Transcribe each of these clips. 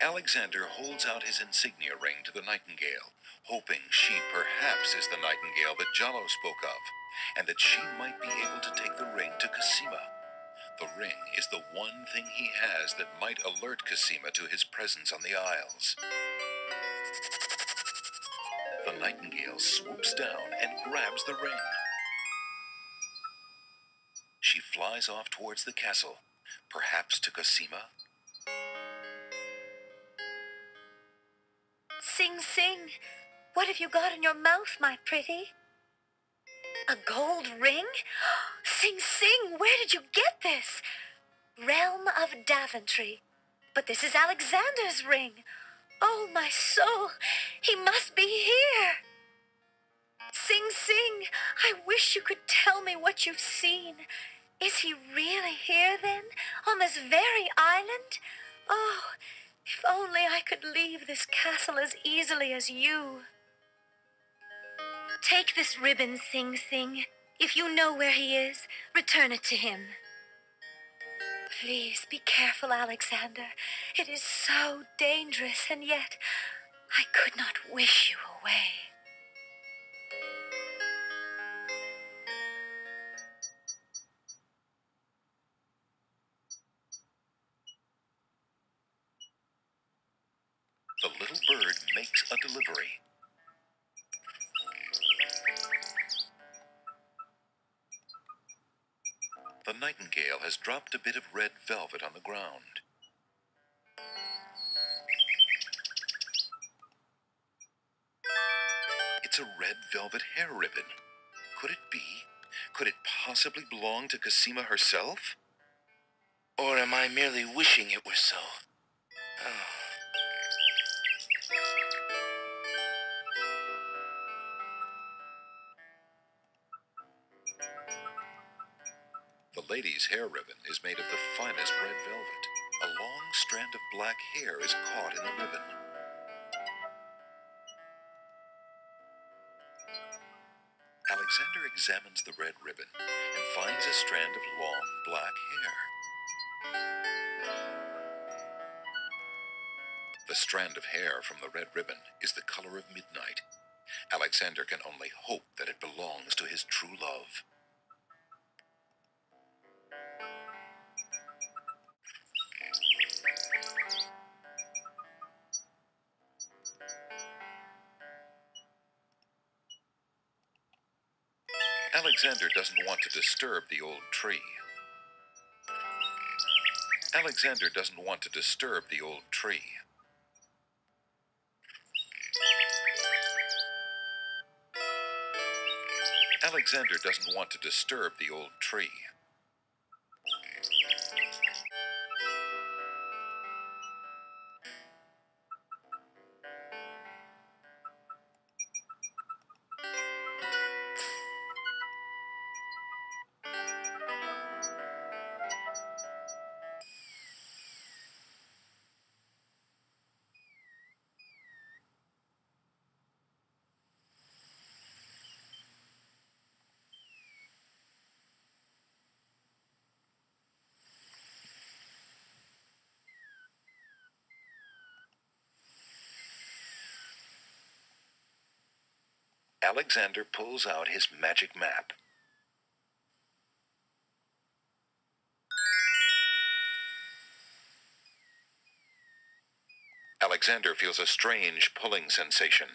Alexander holds out his insignia ring to the nightingale, hoping she perhaps is the nightingale that Jalo spoke of, and that she might be able to take the ring to Cosima. The ring is the one thing he has that might alert Cosima to his presence on the Isles. The nightingale swoops down and grabs the ring. She flies off towards the castle, perhaps to Cosima. Sing, sing, what have you got in your mouth, my pretty? A gold ring? Sing, sing, where did you get this? Realm of Daventry. But this is Alexander's ring. Oh, my soul, he must be here. Sing, sing, I wish you could tell me what you've seen. Is he really here, then, on this very island? Oh, if only I could leave this castle as easily as you. Take this ribbon, Sing Sing. If you know where he is, return it to him. Please be careful, Alexander. It is so dangerous, and yet I could not wish you away. The little bird makes a delivery. The nightingale has dropped a bit of red velvet on the ground. It's a red velvet hair ribbon. Could it be? Could it possibly belong to Cosima herself? Or am I merely wishing it were so? Oh. The lady's hair ribbon is made of the finest red velvet. A long strand of black hair is caught in the ribbon. Alexander examines the red ribbon and finds a strand of long black hair. The strand of hair from the red ribbon is the color of midnight. Alexander can only hope that it belongs to his true love. Alexander doesn't want to disturb the old tree. Alexander doesn't want to disturb the old tree. Alexander doesn't want to disturb the old tree. Alexander pulls out his magic map. Alexander feels a strange pulling sensation.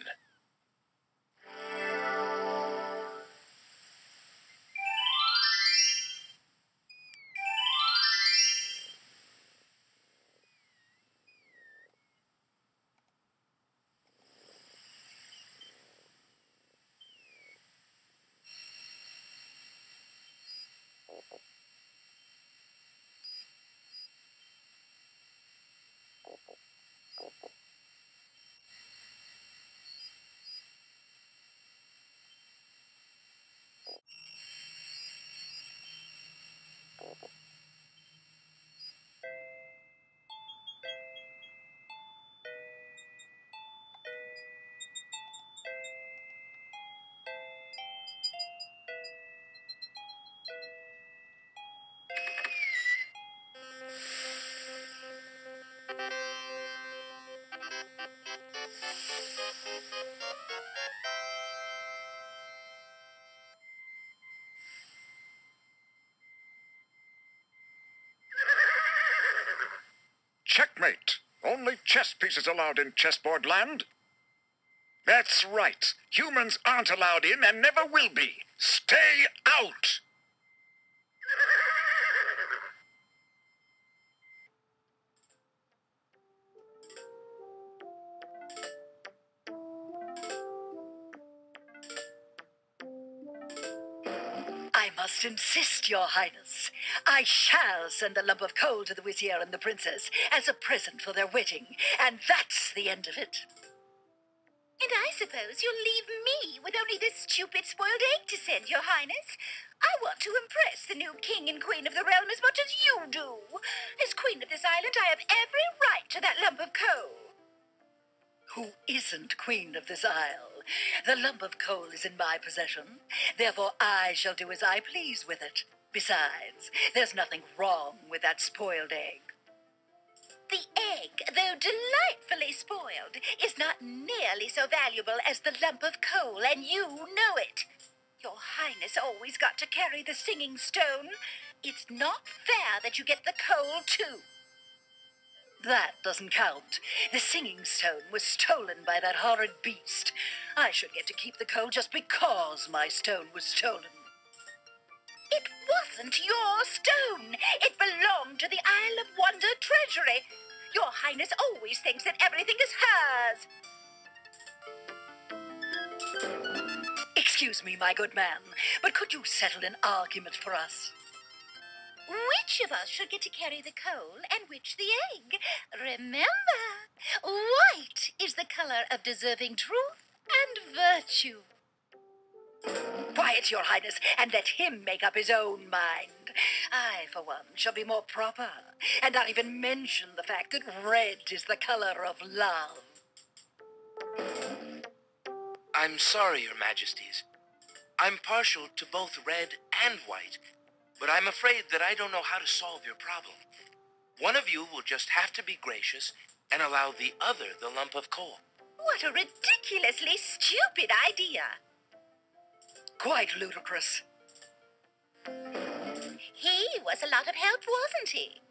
Wait, only chess pieces allowed in chessboard land? That's right. Humans aren't allowed in and never will be. Stay out! I must insist, Your Highness. I shall send a lump of coal to the Vizier and the Princess as a present for their wedding, and that's the end of it. And I suppose you'll leave me with only this stupid spoiled egg to send, Your Highness. I want to impress the new king and queen of the realm as much as you do. As queen of this island, I have every right to that lump of coal. Who isn't queen of this isle? The lump of coal is in my possession. Therefore, I shall do as I please with it. Besides, there's nothing wrong with that spoiled egg. The egg, though delightfully spoiled, is not nearly so valuable as the lump of coal, and you know it. Your Highness always got to carry the singing stone. It's not fair that you get the coal, too. That doesn't count. The singing stone was stolen by that horrid beast. I should get to keep the coal just because my stone was stolen. It wasn't your stone. It belonged to the Isle of Wonder treasury. Your Highness always thinks that everything is hers. Excuse me, my good man, but could you settle an argument for us? Which of us should get to carry the coal and which the egg? Remember, white is the color of deserving truth and virtue. Quiet, Your Highness, and let him make up his own mind. I, for one, shall be more proper, and not even mention the fact that red is the color of love. I'm sorry, Your Majesties. I'm partial to both red and white, but I'm afraid that I don't know how to solve your problem. One of you will just have to be gracious and allow the other the lump of coal. What a ridiculously stupid idea. Quite ludicrous. He was a lot of help, wasn't he?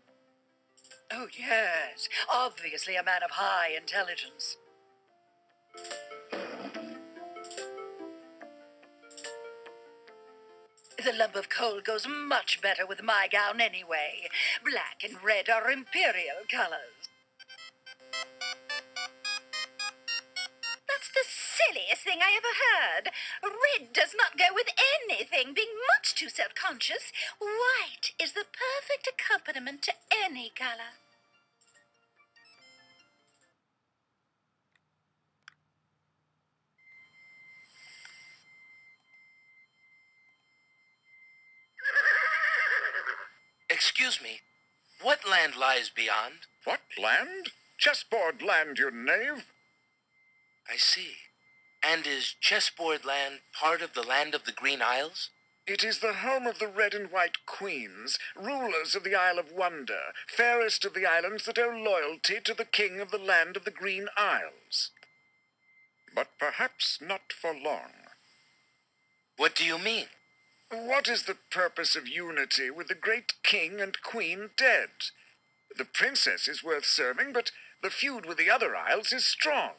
Oh, yes. Obviously a man of high intelligence. The lump of coal goes much better with my gown anyway. Black and red are imperial colors. That's the silliest thing I ever heard. Red does not go with anything, being much too self-conscious. White is the perfect accompaniment to any color. Excuse me, what land lies beyond? What land? Chessboard land, you knave. I see. And is chessboard land part of the land of the Green Isles? It is the home of the red and white queens, rulers of the Isle of Wonder, fairest of the islands that owe loyalty to the king of the land of the Green Isles. But perhaps not for long. What do you mean? What is the purpose of unity with the great king and queen dead? The princess is worth serving, but the feud with the other isles is strong.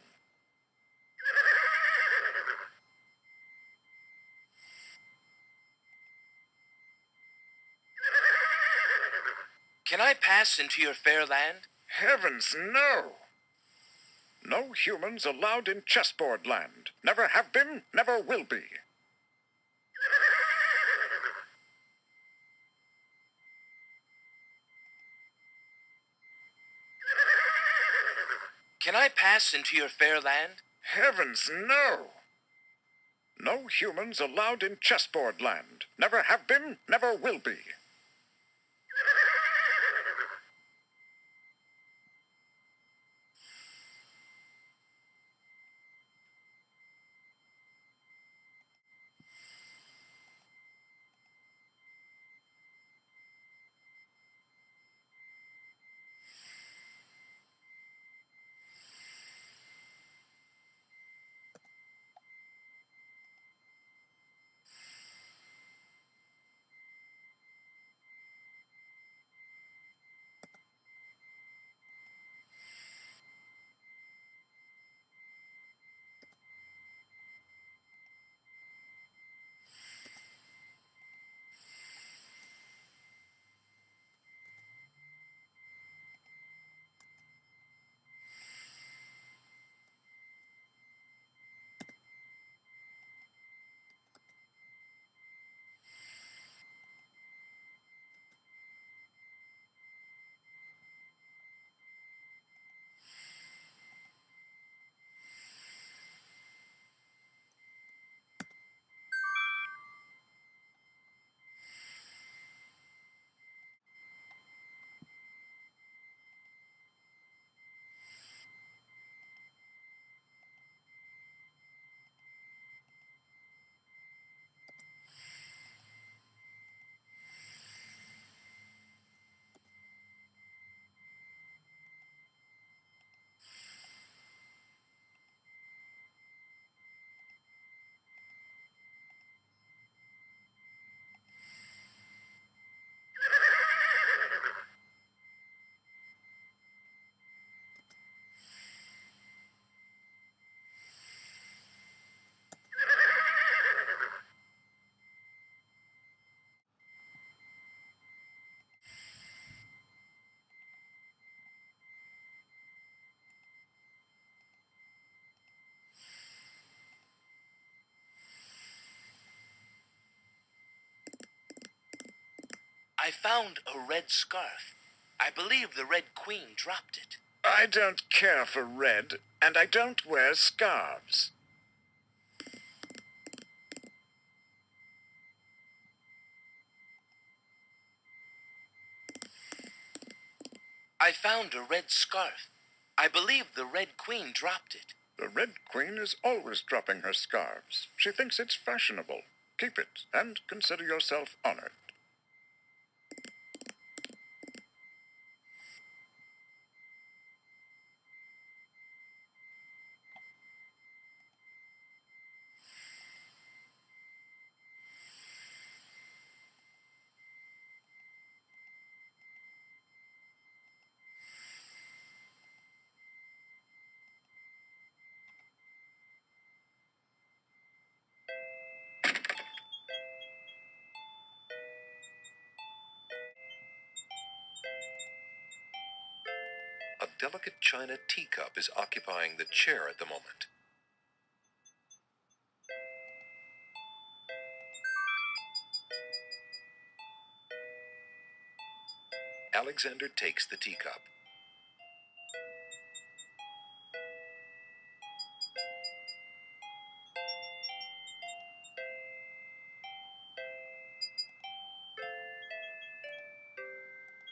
Can I pass into your fair land? Heavens, no! No humans allowed in chessboard land. Never have been, never will be. Can I pass into your fair land? Heavens, no! No humans allowed in chessboard land. Never have been, never will be. found a red scarf. I believe the Red Queen dropped it. I don't care for red, and I don't wear scarves. I found a red scarf. I believe the Red Queen dropped it. The Red Queen is always dropping her scarves. She thinks it's fashionable. Keep it, and consider yourself honored. A delicate china teacup is occupying the chair at the moment. Alexander takes the teacup.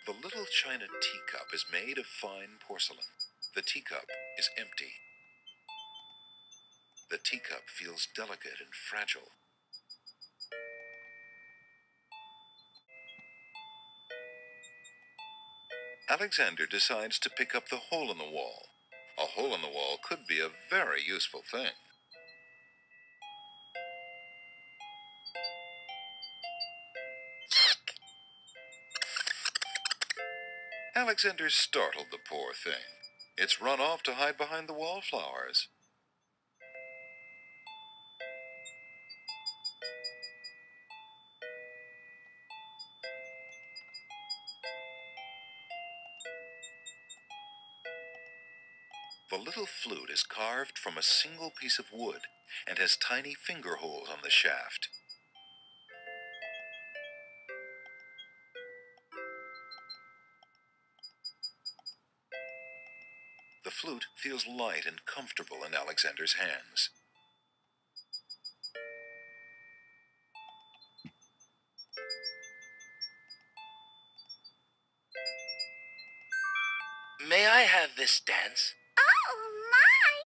The little china teacup is made of fine porcelain. The teacup is empty. The teacup feels delicate and fragile. Alexander decides to pick up the hole in the wall. A hole in the wall could be a very useful thing. Alexander startled the poor thing. It's run off to hide behind the wallflowers. The little flute is carved from a single piece of wood and has tiny finger holes on the shaft. The flute feels light and comfortable in Alexander's hands. May I have this dance?